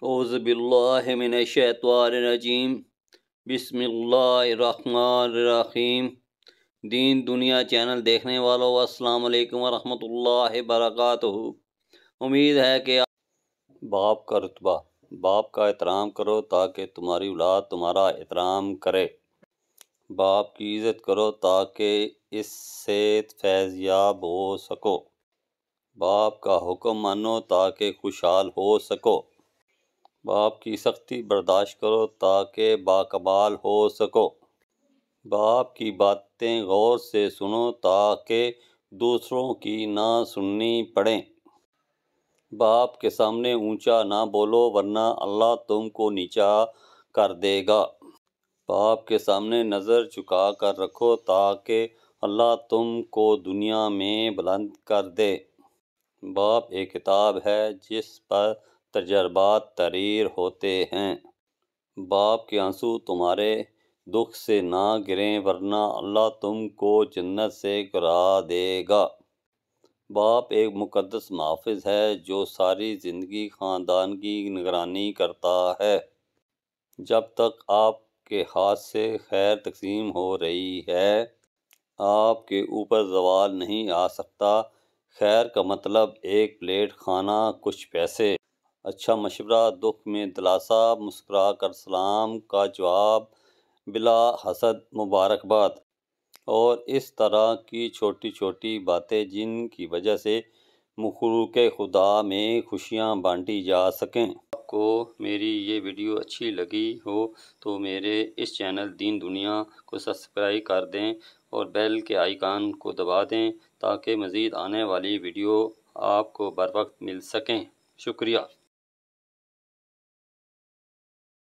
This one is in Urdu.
اعوذ باللہ من الشیطان الرجیم بسم اللہ الرحمن الرحیم۔ دین دنیا چینل دیکھنے والوں السلام علیکم ورحمۃ اللہ وبرکاتہ۔ امید ہے کہ باپ کا رتبہ، باپ کا احترام کرو تاکہ تمہاری اولاد تمہارا احترام کرے۔ باپ کی عزت کرو تاکہ اس سے فیض یاب ہو سکو۔ باپ کا حکم مانو تاکہ خوشحال ہو سکو۔ باپ کی سختی برداشت کرو تاکہ باکمال ہو سکو۔ باپ کی باتیں غور سے سنو تاکہ دوسروں کی نہ سننی پڑیں۔ باپ کے سامنے اونچا نہ بولو ورنہ اللہ تم کو نیچا کر دے گا۔ باپ کے سامنے نظر جھکا کر رکھو تاکہ اللہ تم کو دنیا میں بلند کر دے۔ باپ ایک کتاب ہے جس پر تجربات تحریر ہوتے ہیں۔ باپ کے آنسو تمہارے دکھ سے نہ گریں ورنہ اللہ تم کو جنت سے گرا دے گا۔ باپ ایک مقدس محافظ ہے جو ساری زندگی خاندان کی نگرانی کرتا ہے۔ جب تک آپ کے ہاتھ سے خیر تقسیم ہو رہی ہے، آپ کے اوپر زوال نہیں آ سکتا۔ خیر کا مطلب ایک پلیٹ کھانا، کچھ پیسے، اچھا مشورہ، دکھ میں دلاسا، مسکرا کر سلام کا جواب، بلا حسد مبارکباد، اور اس طرح کی چھوٹی چھوٹی باتیں جن کی وجہ سے مخلوق خدا میں خوشیاں بانٹی جا سکیں۔ آپ کو میری یہ ویڈیو اچھی لگی ہو تو میرے اس چینل دین دنیا کو سبسکرائب کر دیں اور بیل کے آئیکن کو دبا دیں تاکہ مزید آنے والی ویڈیو آپ کو بر وقت مل سکیں۔ شکریہ۔